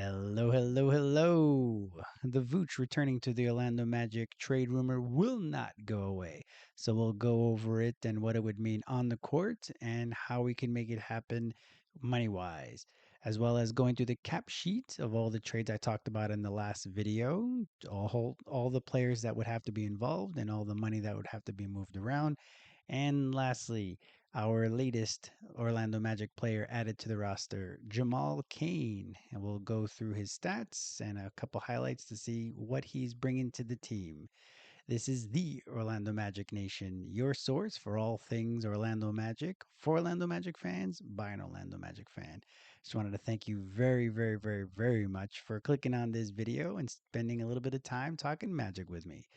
Hello, hello, hello. The Vooch returning to the Orlando Magic trade rumor will not go away. So we'll go over it and what it would mean on the court and how we can make it happen money wise, as well as going through the cap sheet of all the trades I talked about in the last video, all the players that would have to be involved and all the money that would have to be moved around. And lastly, our latest Orlando Magic player added to the roster, Jamal Cain. And we'll go through his stats and a couple highlights to see what he's bringing to the team. This is the Orlando Magic Nation, your source for all things Orlando Magic, for Orlando Magic fans, by an Orlando Magic fan. Just wanted to thank you very, very, very, very much for clicking on this video and spending a little bit of time talking Magic with me.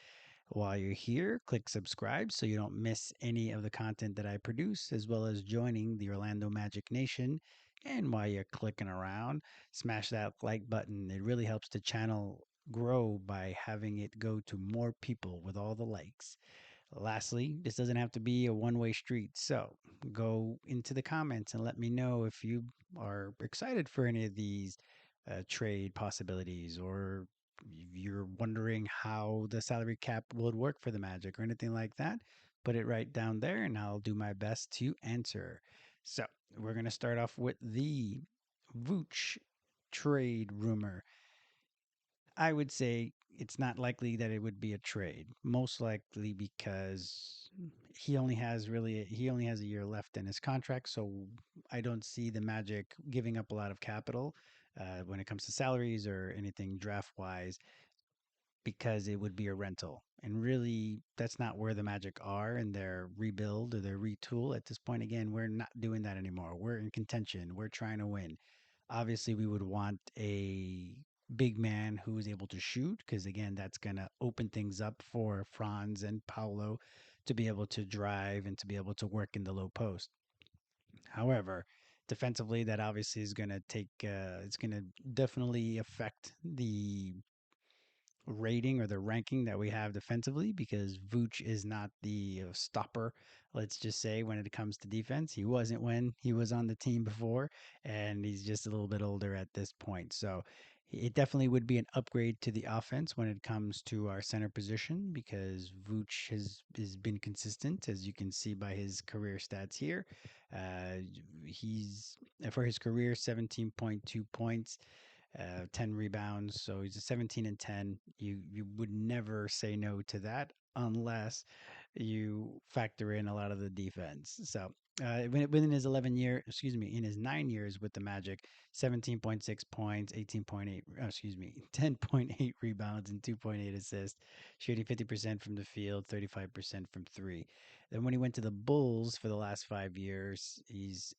While you're here, click subscribe so you don't miss any of the content that I produce, as well as joining the Orlando Magic Nation. And while you're clicking around, smash that like button. It really helps the channel grow by having it go to more people with all the likes. Lastly, this doesn't have to be a one-way street. So go into the comments and let me know if you are excited for any of these trade possibilities, or you're wondering how the salary cap would work for the Magic or anything like that. Put it right down there and I'll do my best to answer. So we're going to start off with the Vooch trade rumor. I would say it's not likely that it would be a trade. Most likely because he only has a year left in his contract, so I don't see the Magic giving up a lot of capital when it comes to salaries or anything draft wise, because it would be a rental. And really, that's not where the Magic are in their rebuild or their retool at this point. Again, we're not doing that anymore. We're in contention. We're trying to win. Obviously, we would want a big man who is able to shoot, because again, that's going to open things up for Franz and Paulo to be able to drive and to be able to work in the low post. However, defensively, that obviously is going to it's going to definitely affect the rating or the ranking that we have defensively, because Vooch is not the stopper, let's just say, when it comes to defense. He wasn't when he was on the team before, and he's just a little bit older at this point. So it definitely would be an upgrade to the offense when it comes to our center position, because Vooch has been consistent, as you can see by his career stats here. Uh, he's for his career 17.2 points, 10 rebounds. So he's a 17 and 10. You would never say no to that unless you factor in a lot of the defense. So within his in his 9 years with the Magic, 17.6 points, 18.8, excuse me, 10.8 rebounds and 2.8 assists, shooting 50% from the field, 35% from three. Then when he went to the Bulls for the last 5 years, he's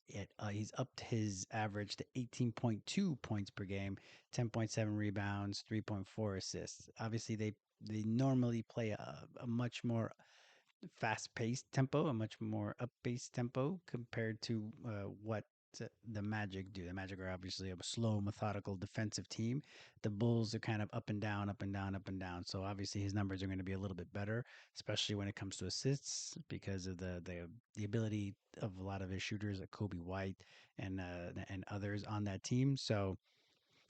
upped his average to 18.2 points per game, 10.7 rebounds, 3.4 assists. Obviously, they normally play a much more fast-paced tempo, a much more up-paced tempo compared to what the Magic do. The Magic are obviously a slow, methodical defensive team. The Bulls are kind of up and down, up and down, up and down. So obviously his numbers are going to be a little bit better, especially when it comes to assists, because of the ability of a lot of his shooters, like Kobe White and others on that team. So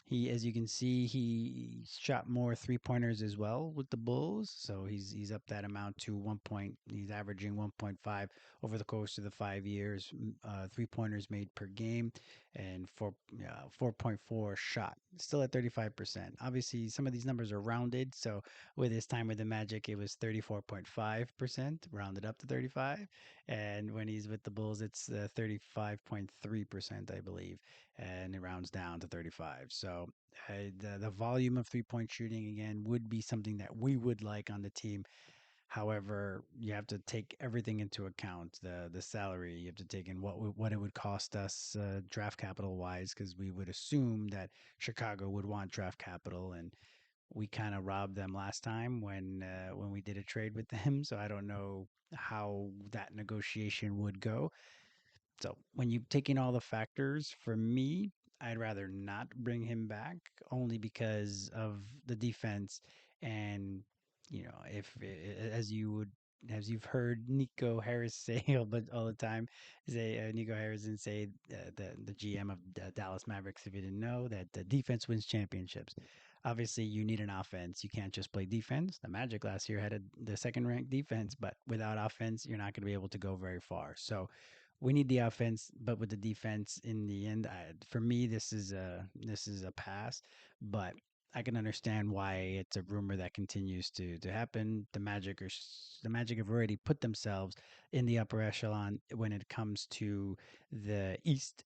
he, as you can see, he shot more three pointers as well with the Bulls. So he's up that amount to 1 point. He's averaging 1.5 over the course of the 5 years. Three pointers made per game, and 4.4 shot. Still at 35%. Obviously, some of these numbers are rounded. So with his time with the Magic, it was 34.5%, rounded up to 35. And when he's with the Bulls, it's 35.3%, I believe, and it rounds down to 35. So the volume of 3 point shooting again would be something that we would like on the team. However, you have to take everything into account, the salary. You have to take in what it would cost us draft capital wise, because we would assume that Chicago would want draft capital, and we kind of robbed them last time when we did a trade with them. So I don't know how that negotiation would go. So when you take in all the factors, for me, I'd rather not bring him back, only because of the defense. And if as you would as you've heard Nico Harris say all the time, say Nico Harrison say the GM of the Dallas Mavericks. If you didn't know that the defense wins championships. Obviously, you need an offense. You can't just play defense. The Magic last year had the second ranked defense, but without offense, you're not going to be able to go very far. So we need the offense, but with the defense, in the end, for me, this is a pass. But I can understand why it's a rumor that continues to happen. The Magic have already put themselves in the upper echelon when it comes to the East.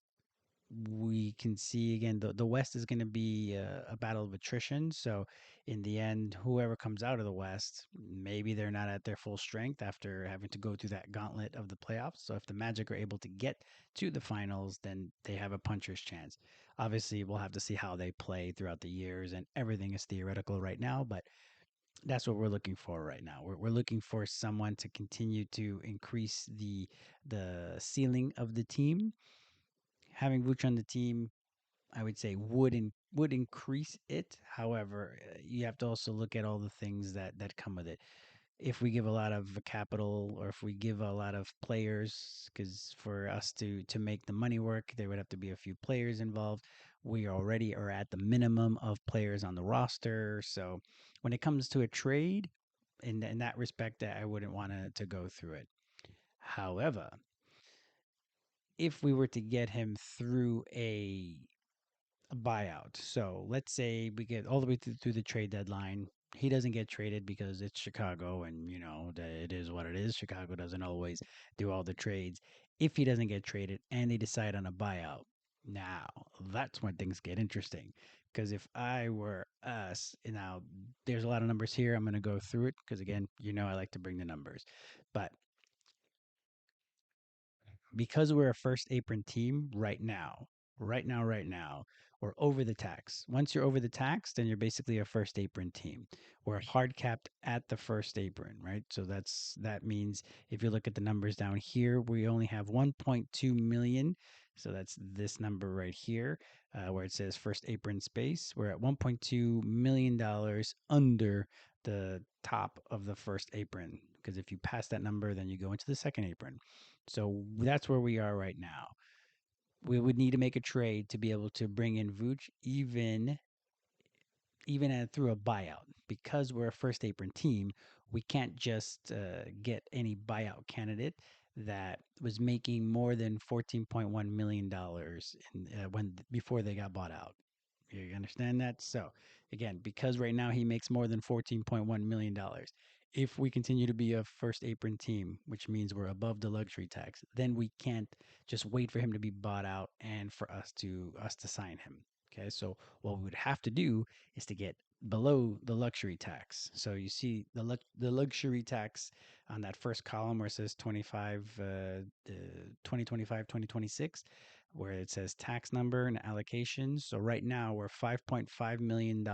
We can see again the West is going to be a battle of attrition. So in the end, whoever comes out of the West, maybe they're not at their full strength after having to go through that gauntlet of the playoffs. So if the Magic are able to get to the finals, then they have a puncher's chance. Obviously, we'll have to see how they play throughout the years, and everything is theoretical right now, but that's what we're looking for right now. We're looking for someone to continue to increase the ceiling of the team. Having Vooch on the team, I would say would increase it. However, you have to also look at all the things that come with it. If we give a lot of capital, or if we give a lot of players, because for us to make the money work, there would have to be a few players involved. We already are at the minimum of players on the roster. So when it comes to a trade, in that respect, I wouldn't want to go through it. However, if we were to get him through a buyout. So let's say we get all the way through the trade deadline. He doesn't get traded because it's Chicago, and it is what it is. Chicago doesn't always do all the trades. If he doesn't get traded and they decide on a buyout, now that's when things get interesting. Because if I were us, now there's a lot of numbers here. I'm going to go through it because again, I like to bring the numbers, but because we're a first apron team right now, we're over the tax. Once you're over the tax, then you're basically a first apron team. We're hard capped at the first apron, right? So that means if you look at the numbers down here, we only have 1.2 million. So that's this number right here, where it says first apron space. We're at $1.2 million under the top of the first apron. Because if you pass that number, then you go into the second apron. So that's where we are right now. We would need to make a trade to be able to bring in Vooch, even through a buyout. Because we're a first apron team, we can't just get any buyout candidate that was making more than $14.1 million when before they got bought out. You understand that? So again, because right now he makes more than $14.1 million. If we continue to be a first apron team, which means we're above the luxury tax, then we can't just wait for him to be bought out and for us to sign him. Okay, so what we would have to do is to get below the luxury tax. So you see the luxury tax on that first column where it says 2025 2026, where it says tax number and allocations. So right now we're $5.5 million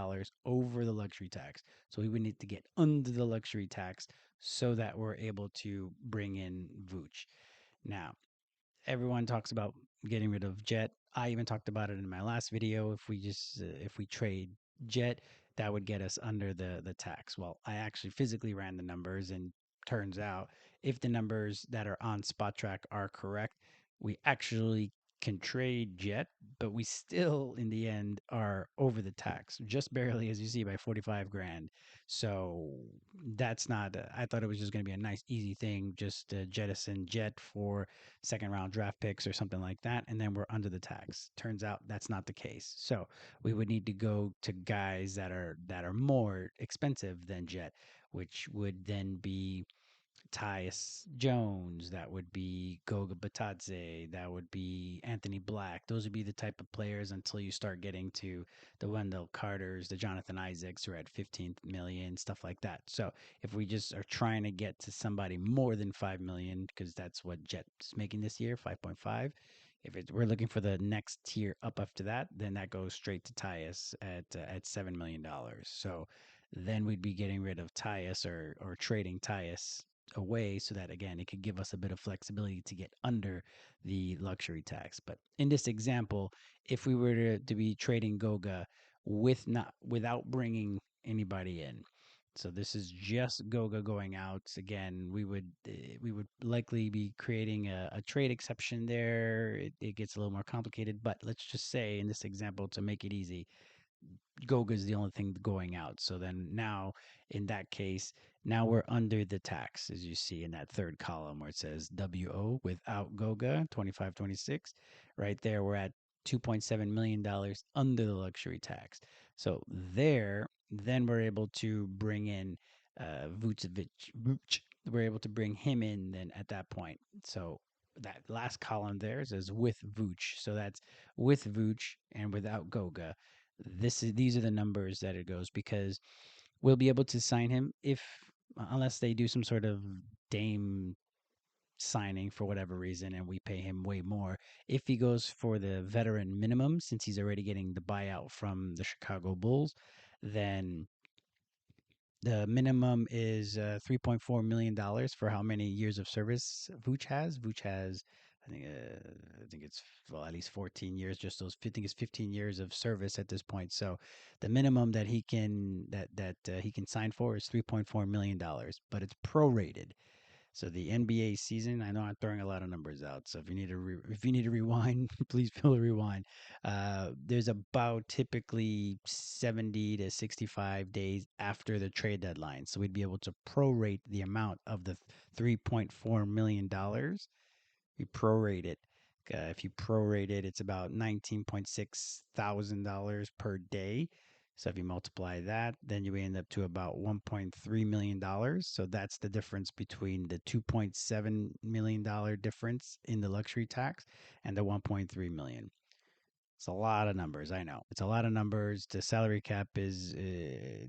over the luxury tax. So we would need to get under the luxury tax so that we're able to bring in Vooch. Now, everyone talks about getting rid of Jet. I even talked about it in my last video. If we trade Jet, that would get us under the tax. Well, I actually physically ran the numbers, and turns out if the numbers that are on Spot Track are correct, we actually can trade Jet, but we still in the end are over the tax, just barely, as you see, by 45 grand. So that's not. I thought it was just going to be a nice, easy thing, just jettison Jet for second round draft picks or something like that, and then we're under the tax. Turns out that's not the case. So we would need to go to guys that are more expensive than Jet, which would then be Tyus Jones, that would be Goga Batadze, that would be Anthony Black. Those would be the type of players until you start getting to the Wendell Carters, the Jonathan Isaacs who are at 15 million, stuff like that. So if we just are trying to get to somebody more than 5 million, because that's what Jet's making this year, 5.5. If we're looking for the next tier up after that, then that goes straight to Tyus at $7 million. So then we'd be getting rid of Tyus, or trading Tyus away so that again it could give us a bit of flexibility to get under the luxury tax. But in this example, if we were to be trading Goga without bringing anybody in, So this is just Goga going out. Again, we would likely be creating a trade exception there. It gets a little more complicated, but let's just say in this example to make it easy, Goga is the only thing going out. So then now, in that case, now we're under the tax, as you see in that third column where it says WO without Goga 2526. Right there, we're at $2.7 million under the luxury tax. So there, then we're able to bring in Vooch. We're able to bring him in then at that point. So that last column there says with Vooch. So that's with Vooch and without Goga. These are the numbers that it goes because we'll be able to sign him if unless they do some sort of Dame signing for whatever reason and we pay him way more. If he goes for the veteran minimum, since he's already getting the buyout from the Chicago Bulls, then the minimum is $3.4 million for how many years of service Vooch has. Vooch has, I think it's well at least 14 years. Just those, I think it's 15 years of service at this point. So the minimum that he can sign for is $3.4 million, but it's prorated. So the NBA season, I know I'm throwing a lot of numbers out. So if you need to if you need to rewind, please feel to rewind. There's about typically 70 to 65 days after the trade deadline, so we'd be able to prorate the amount of the $3.4 million. We prorate it. If you prorate it, it's about $19.6 thousand per day. So if you multiply that, then you end up to about $1.3 million. So that's the difference between the $2.7 million difference in the luxury tax and the 1.3 million. It's a lot of numbers. I know it's a lot of numbers. The salary cap is,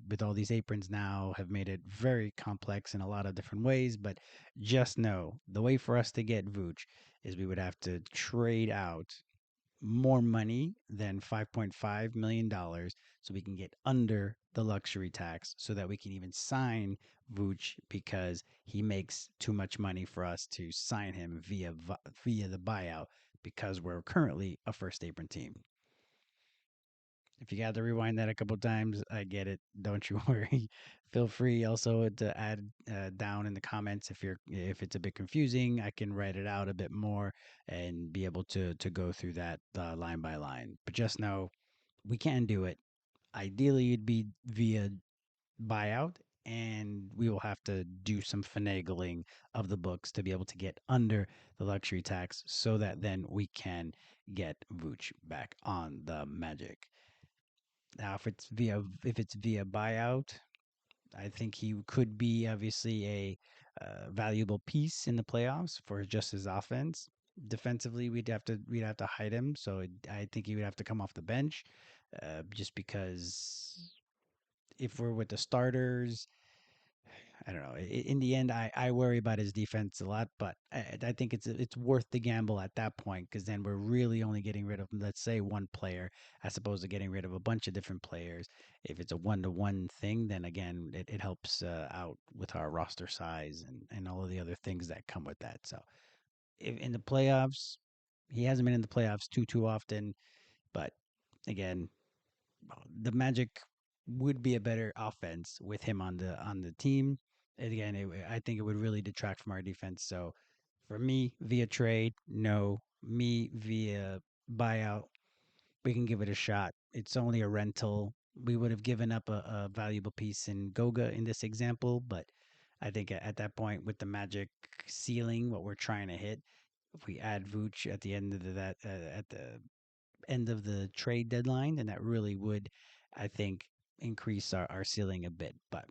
with all these aprons now, have made it very complex in a lot of different ways. But just know the way for us to get Vooch is we would have to trade out more money than $5.5 million so we can get under the luxury tax so that we can even sign Vooch because he makes too much money for us to sign him via the buyout because we're currently a first apron team. If you got to rewind that a couple times, I get it. Don't you worry. Feel free also to add down in the comments if it's a bit confusing. I can write it out a bit more and be able to go through that line by line. But just know we can do it. Ideally, it'd be via buyout, and we will have to do some finagling of the books to be able to get under the luxury tax so that then we can get Vooch back on the Magic. Now, if it's via buyout, I think he could be obviously a valuable piece in the playoffs for just his offense. Defensively, we'd have to hide him, so I think he would have to come off the bench, just because if we're with the starters, I don't know. In the end, I worry about his defense a lot, but I think it's worth the gamble at that point because then we're really only getting rid of, let's say, one player as opposed to getting rid of a bunch of different players. If it's a one-to-one thing, then again, it helps out with our roster size and all of the other things that come with that. So if in the playoffs, he hasn't been in the playoffs too often, but again, the Magic would be a better offense with him on the team. And again, I think it would really detract from our defense. So for me, via trade, no. Me via buyout, we can give it a shot. It's only a rental. We would have given up a valuable piece in Goga in this example, but I think at that point with the Magic ceiling, what we're trying to hit, if we add Vooch at the end of at the end of the trade deadline, then that really would, I think, increase our ceiling a bit. But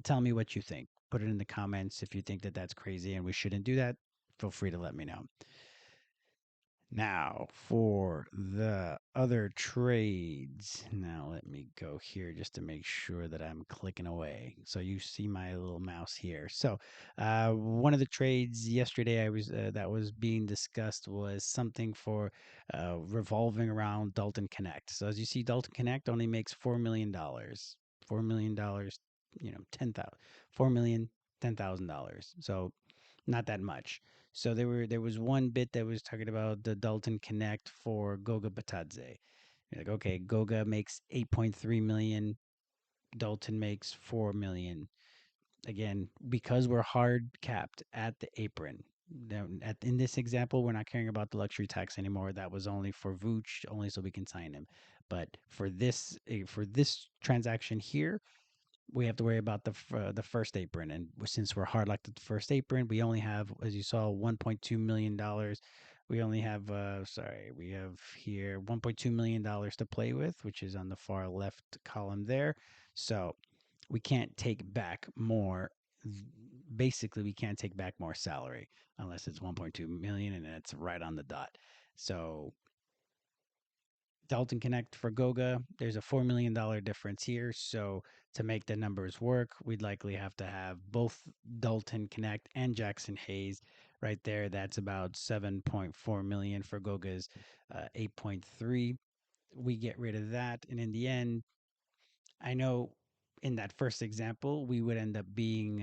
tell me what you think. Put it in the comments if you think that that's crazy and we shouldn't do that. Feel free to let me know. Now, for the other trades. Now, let me go here just to make sure that I'm clicking away. So you see my little mouse here. So, one of the trades yesterday I was that was being discussed was something for revolving around Dalton Connect. So as you see, Dalton Connect only makes $4 million. $4 million, 10,000, 4 million, $10,000. So not that much. So there was one bit that was talking about the Dalton Connect for Goga Batadze. You're like, okay, Goga makes 8.3 million. Dalton makes 4 million. Again, because we're hard capped at the apron. Now, in this example, we're not caring about the luxury tax anymore. That was only for Vooch, only so we can sign him. But for this transaction here, we have to worry about the first apron, and since we're hard locked at the first apron, we only have, as you saw, $1.2 million. We only have, we have here $1.2 million to play with, which is on the far left column there. So we can't take back more. Basically, we can't take back more salary unless it's 1.2 million, and it's right on the dot. So Dalton Connect for Goga, there's a $4 million difference here. So to make the numbers work, we'd likely have to have both Dalton Connect and Jackson Hayes right there. That's about 7.4 million for Goga's 8.3. We get rid of that, and in the end, I know in that first example we would end up being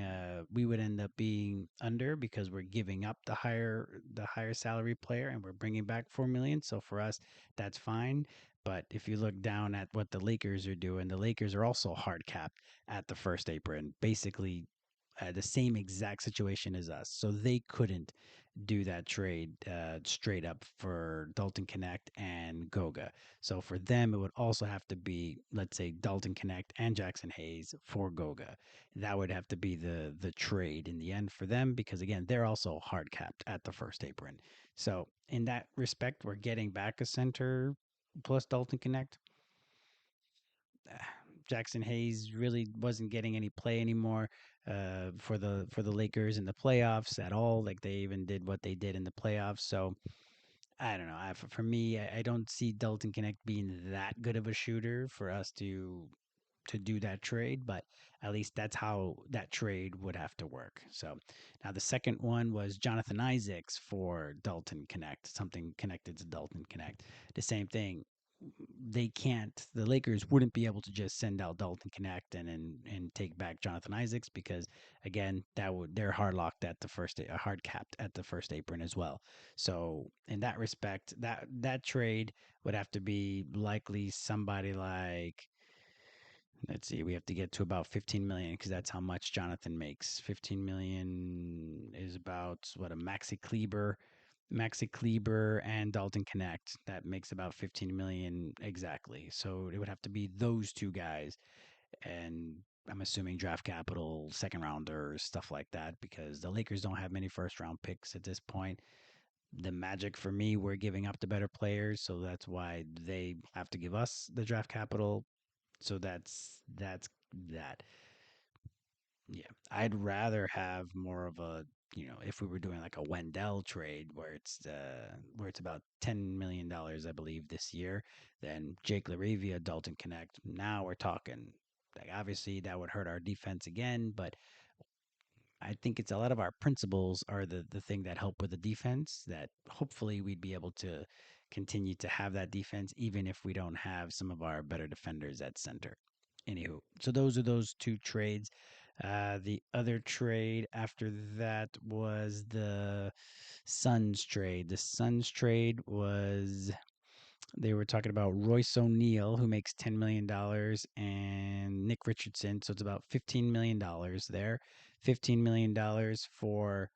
under because we're giving up the higher salary player and we're bringing back 4 million. So for us, that's fine. But if you look down at what the Lakers are doing, the Lakers are also hard capped at the first apron, basically the same exact situation as us. So they couldn't do that trade straight up for Dalton Connect and Goga. So for them, it would also have to be, let's say, Dalton Connect and Jackson Hayes for Goga. That would have to be the trade in the end for them because again, they're also hard capped at the first apron. So in that respect, we're getting back a center plus Dalton Connect. Jackson Hayes really wasn't getting any play anymore for the Lakers in the playoffs at all. Like they even did what they did in the playoffs. So I don't know. For me, I don't see Dalton Connect being that good of a shooter for us to do that trade, but at least that's how that trade would have to work. So now the second one was Jonathan Isaacs for Dalton Connect, something connected to Dalton Connect. The same thing. They can't. The Lakers wouldn't be able to just send out Dalton Connect and take back Jonathan Isaacs because again that would they're hard locked at the first hard capped at the first apron as well. So in that respect, that trade would have to be likely somebody like, let's see, we have to get to about 15 million because that's how much Jonathan makes. 15 million is about what a Maxi Kleber and Dalton Connect. That makes about 15 million exactly. So it would have to be those two guys, and I'm assuming draft capital, second rounders, stuff like that, because the Lakers don't have many first round picks at this point. The Magic, for me, we're giving up the better players, so that's why they have to give us the draft capital. So that's that. Yeah, I'd rather have more of a, if we were doing like a Wendell trade where it's about $10 million, I believe, this year, then Jake Laravia, Dalton Connect. Now we're talking. Like obviously that would hurt our defense again, but I think it's a lot of our principles are the thing that help with the defense that hopefully we'd be able to continue to have that defense even if we don't have some of our better defenders at center. Anywho, so those are those two trades. The other trade after that was the Suns trade. The Suns trade was they were talking about Royce O'Neal, who makes $10 million, and Nick Richardson. So it's about $15 million there. $15 million for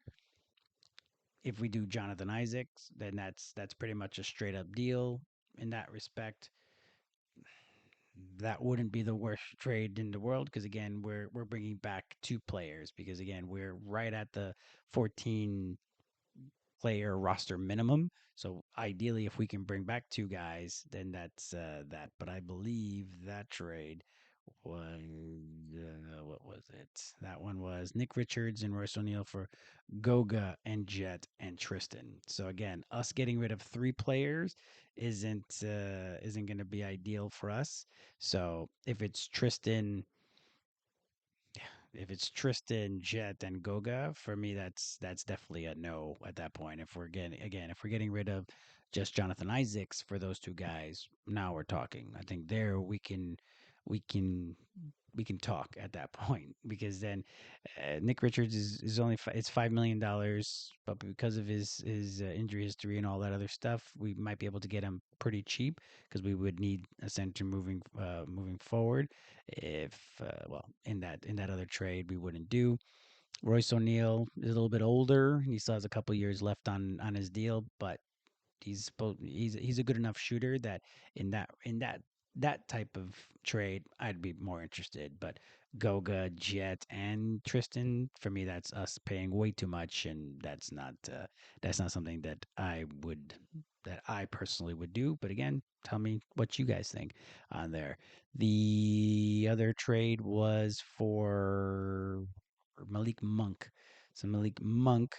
if we do Jonathan Isaacs, then that's pretty much a straight up deal in that respect. That wouldn't be the worst trade in the world because again we're bringing back two players because again we're right at the 14 player roster minimum. So ideally, if we can bring back two guys, then that's that. But I believe that trade was what was it? That one was Nick Richards and Royce O'Neal for Goga and Jet and Tristan. So again, us getting rid of three players isn't going to be ideal for us. So if it's Tristan, Jet, and Goga, for me that's definitely a no at that point. If we're getting rid of just Jonathan Isaacs for those two guys, now we're talking. I think there we can we can talk at that point because then Nick Richards is only it's $5 million, but because of his injury history and all that other stuff, we might be able to get him pretty cheap because we would need a center moving forward. If well, in that other trade, we wouldn't do. Royce O'Neal is a little bit older. He still has a couple years left on his deal, but he's a good enough shooter that in that type of trade I'd be more interested. But Goga, Jet, and Tristan, for me, that's us paying way too much, and that's not something that I personally would do. But again, tell me what you guys think on there. The other trade was for Malik Monk. So Malik Monk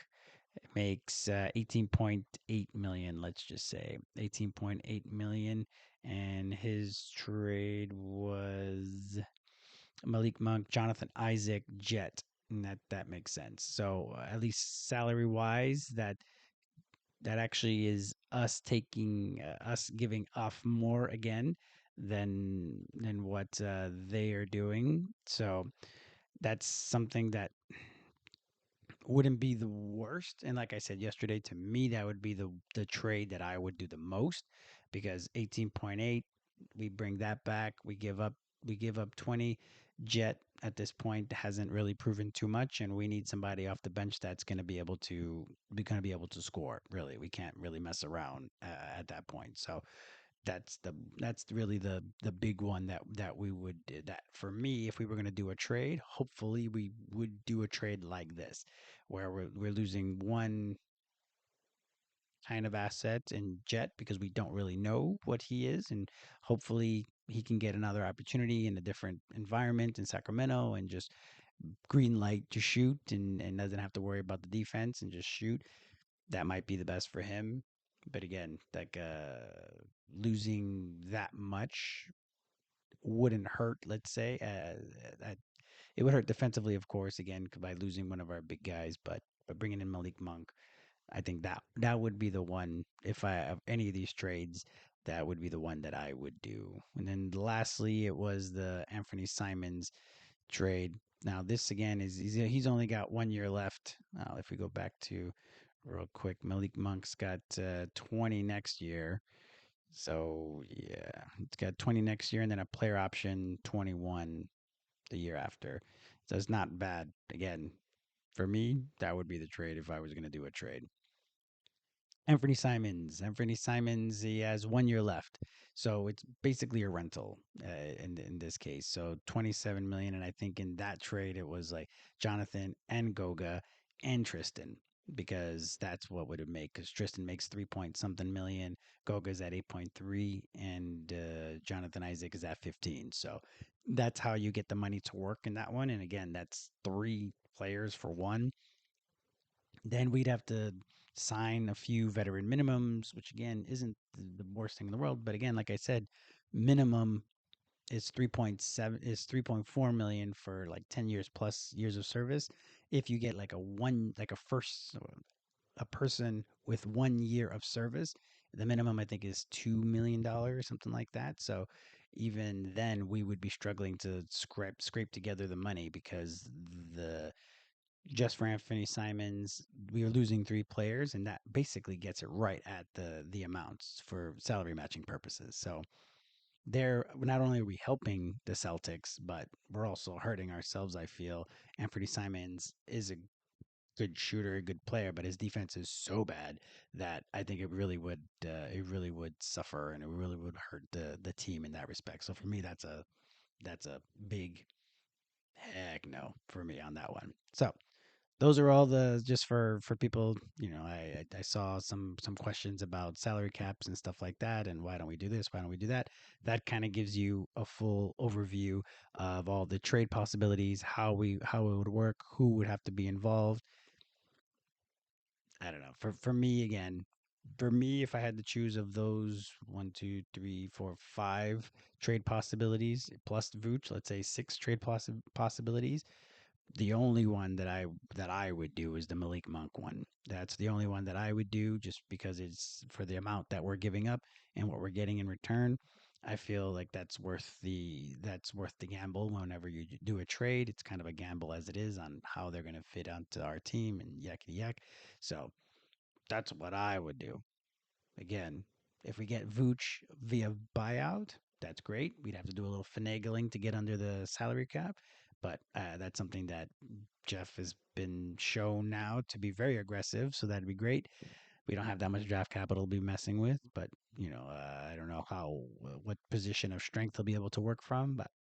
makes 18.8 million, let's just say 18.8 million, and his trade was Malik Monk, Jonathan Isaac, Jet, and that makes sense. So at least salary wise, that actually is us giving off more again than what they are doing. So that's something that wouldn't be the worst. And like I said yesterday, to me, that would be the trade that I would do the most because 18.8, we bring that back. We give up 20. Jet at this point hasn't really proven too much, and we need somebody off the bench that's going to be able to score. Really, we can't really mess around at that point. So that's really the big one that we would that for me if we were going to do a trade, hopefully we would do a trade like this where we're losing one kind of asset in Jet because we don't really know what he is, and hopefully he can get another opportunity in a different environment in Sacramento and just green light to shoot and doesn't have to worry about the defense and just shoot. That might be the best for him. But again, like losing that much wouldn't hurt. Let's say it would hurt defensively, of course, again by losing one of our big guys. But bringing in Malik Monk, I think that would be the one. If I have any of these trades, that would be the one that I would do. And then lastly, it was the Anthony Simons trade. Now this again is he's only got 1 year left. If we go back to real quick, Malik Monk's got 20 next year. So yeah, it's got 20 next year and then a player option 21 the year after. So it's not bad. Again, for me, that would be the trade if I was going to do a trade. Anthony Simons. Anthony Simons, he has 1 year left. So it's basically a rental in this case. So 27 million. And I think in that trade, it was like Jonathan and Goga and Tristan because that's what would it make because Tristan makes 3 point something million. Goga's at 8.3 and Jonathan Isaac is at 15. So that's how you get the money to work in that one. And again, that's three players for one. Then we'd have to sign a few veteran minimums, which again isn't the worst thing in the world. But again, like I said, minimum is 3.4 million for like 10 years plus years of service. If you get a person with 1 year of service, the minimum I think is $2 million, something like that. So even then we would be struggling to scrape together the money because the just for Anthony Simons, we are losing three players, and that basically gets it right at the amounts for salary matching purposes. So there, not only are we helping the Celtics, but we're also hurting ourselves. I feel Anthony Simons is a good shooter, a good player, but his defense is so bad that I think it really would suffer, and it really would hurt the team in that respect. So for me, that's a big heck no for me on that one. So those are all the just for people. I saw some questions about salary caps and stuff like that, and why don't we do this? Why don't we do that? That kind of gives you a full overview of all the trade possibilities, how it would work, who would have to be involved. I don't know. For me again, for me, if I had to choose of those one, two, three, four, five trade possibilities plus Vooch, let's say six trade possibilities, the only one that I would do is the Malik Monk one. That's the only one that I would do just because it's for the amount that we're giving up and what we're getting in return. I feel like that's worth the gamble. Whenever you do a trade, it's kind of a gamble as it is on how they're going to fit onto our team and yakety yak. So that's what I would do. Again, if we get Vooch via buyout, that's great. We'd have to do a little finagling to get under the salary cap, but that's something that Jeff has been shown now to be very aggressive. So that'd be great. We don't have that much draft capital to be messing with, but I don't know how what position of strength he'll be able to work from, but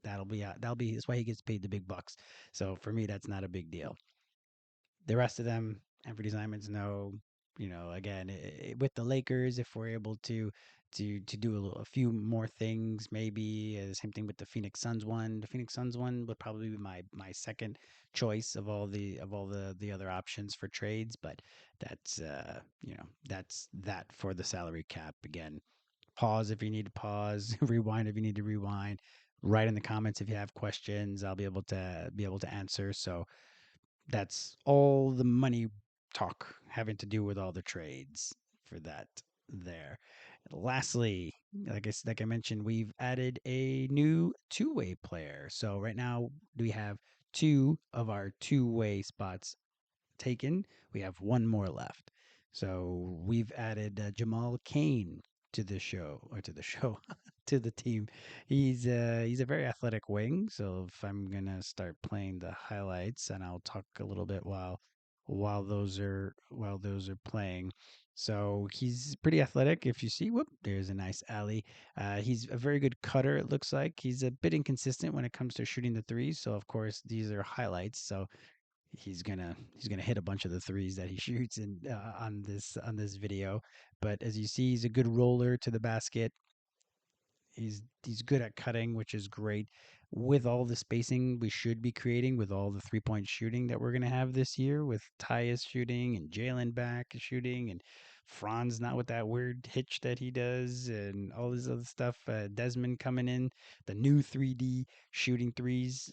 that'll be that's why he gets paid the big bucks. So for me, that's not a big deal. The rest of them, Anthony Simons, no. Again, with the Lakers, if we're able to do a few more things, maybe the same thing with the Phoenix Suns one. The Phoenix Suns one would probably be my second choice of all the other options for trades, but that's that for the salary cap. Again, pause if you need to pause, rewind if you need to rewind. Write in the comments if you have questions. I'll be able to answer. So that's all the money talk having to do with all the trades for that there. Lastly, like I mentioned, we've added a new two-way player. So right now we have two of our two-way spots taken. We have one more left. So we've added Jamal Cain to the show or to the show to the team. He's a very athletic wing. So if I'm gonna start playing the highlights, and I'll talk a little bit while those are playing. So he's pretty athletic. If you see, whoop, there's a nice alley. He's a very good cutter. It looks like he's a bit inconsistent when it comes to shooting the threes. So of course these are highlights. So he's gonna hit a bunch of the threes that he shoots in on this video. But as you see, he's a good roller to the basket. He's good at cutting, which is great. With all the spacing we should be creating, with all the 3-point shooting that we're gonna have this year, with Tyus shooting and Jalen back shooting, and Franz not with that weird hitch that he does, and all this other stuff. Desmond coming in, the new 3D shooting threes.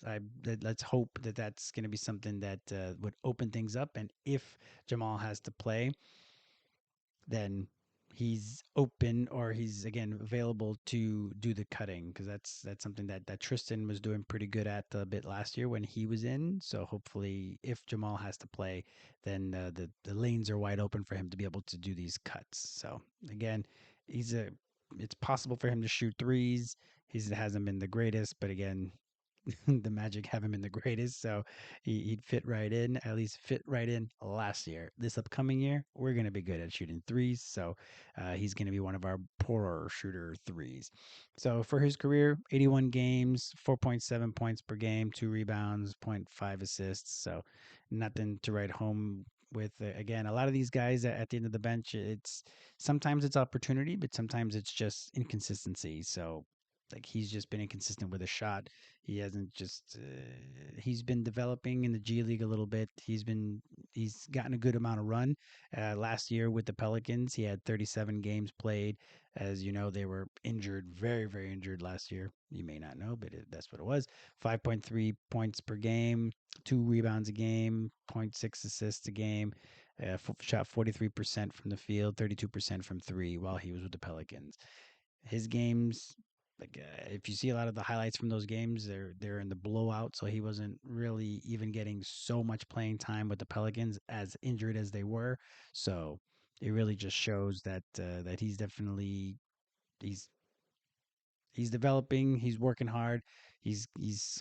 Let's hope that that's gonna be something that would open things up. And if Jamal has to play, then he's open or he's again available to do the cutting because that's something that Tristan was doing pretty good at a bit last year when he was in. So hopefully, if Jamal has to play, then the lanes are wide open for him to be able to do these cuts. So again, he's a it's possible for him to shoot threes. He hasn't been the greatest, but again, the Magic have him in the greatest, so he'd fit right in, at least fit right in last year. This upcoming year, we're going to be good at shooting threes, so he's going to be one of our poorer shooter threes. So for his career, 81 games, 4.7 points per game, 2 rebounds, zero point 0.5 assists, so nothing to write home with. Again, a lot of these guys at the end of the bench, it's sometimes it's opportunity, but sometimes it's just inconsistency. So like he's just been inconsistent with a shot. He hasn't just he's been developing in the G League a little bit. He's gotten a good amount of run. Last year with the Pelicans, he had 37 games played. As you know, they were injured, very very injured last year. You may not know, but that's what it was. 5.3 points per game, 2 rebounds a game, zero point 0.6 assists a game. Shot 43% from the field, 32% from three while he was with the Pelicans. His games, like if you see a lot of the highlights from those games, they're in the blowout, so he wasn't really even getting so much playing time with the Pelicans as injured as they were. So it really just shows that he's definitely he's he's developing. He's working hard. He's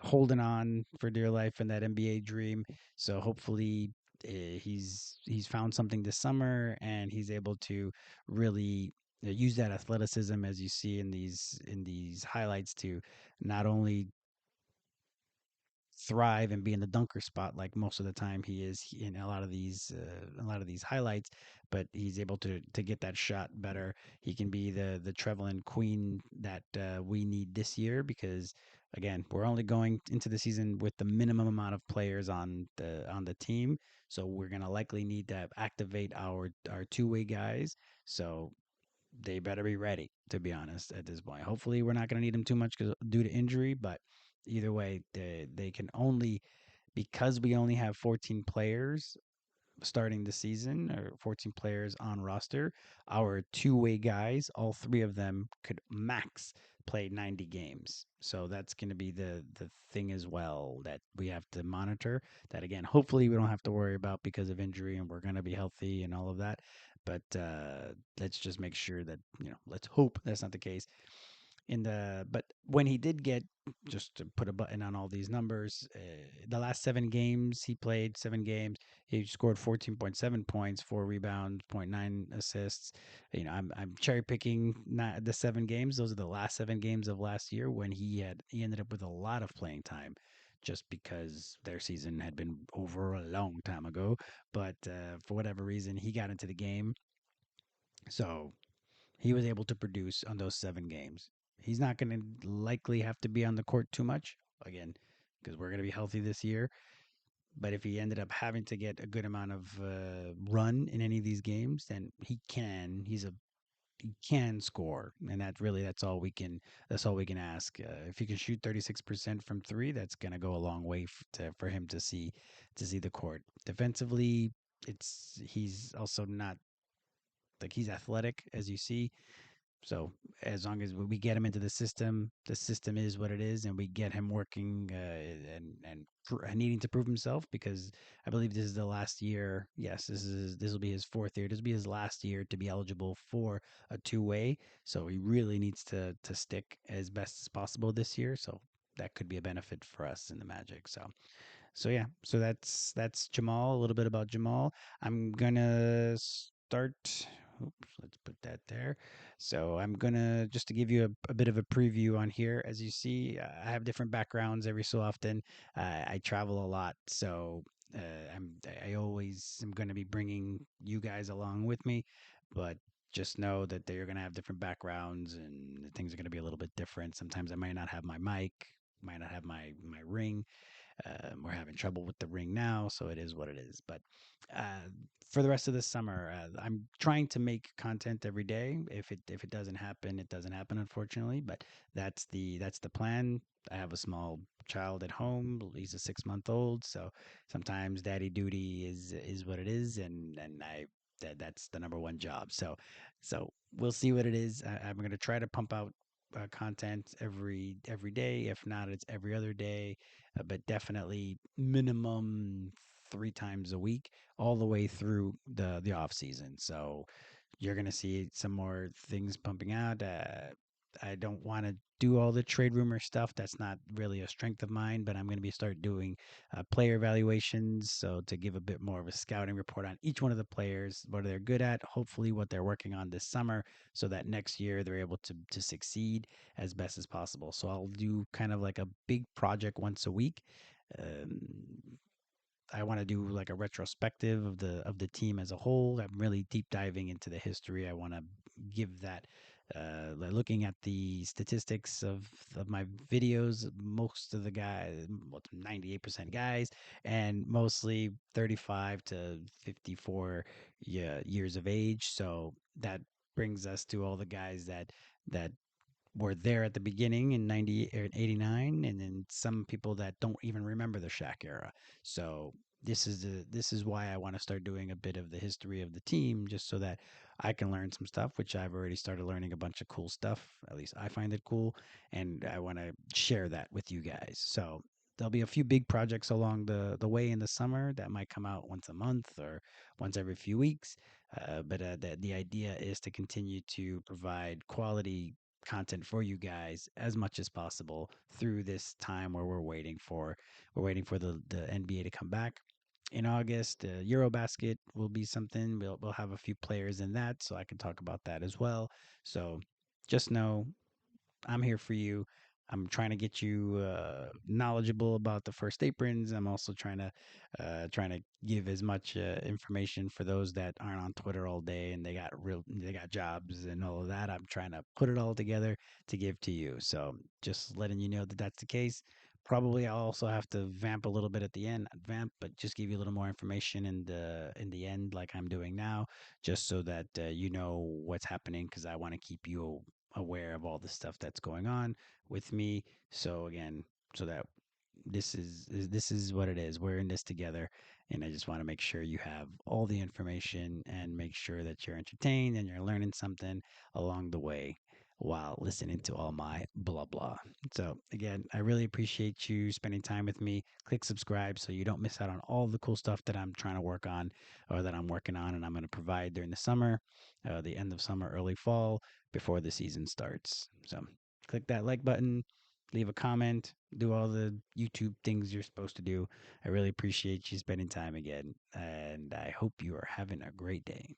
holding on for dear life in that NBA dream. So hopefully he's found something this summer and he's able to really use that athleticism as you see in these highlights to not only thrive and be in the dunker spot like most of the time he is in a lot of these highlights, but he's able to get that shot better. He can be the Trevelyan Queen that we need this year because again we're only going into the season with the minimum amount of players on the team, so we're gonna likely need to activate our two-way guys. So they better be ready, to be honest, at this point. Hopefully, we're not going to need them too much due to injury, but either way, they can only, because we only have 14 players, starting the season, or 14 players on roster. Our two-way guys, all three of them could max play 90 games. So that's going to be the thing as well that we have to monitor. That again, hopefully we don't have to worry about because of injury, and we're going to be healthy and all of that. But let's just make sure that, let's hope that's not the case. But when he did get, just to put a button on all these numbers, the last 7 games he played, 7 games, he scored 14.7 points, 4 rebounds, zero point 0.9 assists. I'm cherry picking not the 7 games. Those are the last 7 games of last year when he ended up with a lot of playing time, just because their season had been over a long time ago. But for whatever reason, he got into the game, so he was able to produce on those 7 games. He's not going to likely have to be on the court too much, again, because we're going to be healthy this year. But if he ended up having to get a good amount of run in any of these games, then he can. He can score, and that's all we can. That's all we can ask. If he can shoot 36% from three, that's going to go a long way for him to see the court. Defensively, he's also not like he's athletic, as you see, so as long as we get him into the system is what it is, and we get him working and needing to prove himself, because I believe this is the last year. Yes, this will be his fourth year. This will be his last year to be eligible for a two-way. So he really needs to stick as best as possible this year. So that could be a benefit for us in the Magic. So yeah, so that's Jamal. A little bit about Jamal. I'm gonna start. Oops, let's put that there. So I'm gonna just to give you a bit of a preview on here. As you see, I have different backgrounds every so often. I travel a lot, so I always am going to be bringing you guys along with me, but just know that they're going to have different backgrounds and things are going to be a little bit different. Sometimes I might not have my mic, might not have my ring. We're having trouble with the ring now, so it is what it is. But uh, for the rest of the summer, I'm trying to make content every day. If it doesn't happen, it doesn't happen, unfortunately. But that's the plan. I have a small child at home. He's a 6 month old, so sometimes daddy duty is what it is, and that's the number one job. So we'll see what it is. I'm going to try to pump out content every day. If not, it's every other day, but definitely minimum 3 times a week, all the way through the off season. So you're gonna see some more things pumping out. I don't want to do all the trade rumor stuff. That's not really a strength of mine, but I'm going to be start doing player evaluations. So to give a bit more of a scouting report on each one of the players, what they're good at, hopefully what they're working on this summer, so that next year they're able to succeed as best as possible. So I'll do kind of like a big project once a week. Um, I want to do like a retrospective of the team as a whole. I'm really deep diving into the history. I want to give that, looking at the statistics of my videos. Most of the guys, 98% guys, and mostly 35 to 54 years of age. So that brings us to all the guys that were there at the beginning in 90 or 89, and then some people that don't even remember the Shaq era. So this is why I want to start doing a bit of the history of the team, just so that I can learn some stuff, which I've already started learning a bunch of cool stuff. At least I find it cool, and I want to share that with you guys. So there'll be a few big projects along the way in the summer that might come out once a month or once every few weeks. But the idea is to continue to provide quality content for you guys as much as possible through this time where we're waiting for the NBA to come back in August. Eurobasket will be something. We'll have a few players in that, so I can talk about that as well. So just know I'm here for you. I'm trying to get you knowledgeable about the first aprons. I'm also trying to give as much information for those that aren't on Twitter all day and they got jobs and all of that. I'm trying to put it all together to give to you. So just letting you know that that's the case. Probably I'll also have to vamp a little bit at the end, not vamp, but just give you a little more information in the end, like I'm doing now, just so that you know what's happening, because I want to keep you aware of all the stuff that's going on with me. So again, so that this is what it is. We're in this together, and I just want to make sure you have all the information and make sure that you're entertained and you're learning something along the way while listening to all my blah blah. So again, I really appreciate you spending time with me. Click subscribe so you don't miss out on all the cool stuff that I'm trying to work on or that I'm working on and I'm going to provide during the summer, the end of summer, early fall, before the season starts. So click that like button, leave a comment, do all the YouTube things you're supposed to do. I really appreciate you spending time again, and I hope you are having a great day.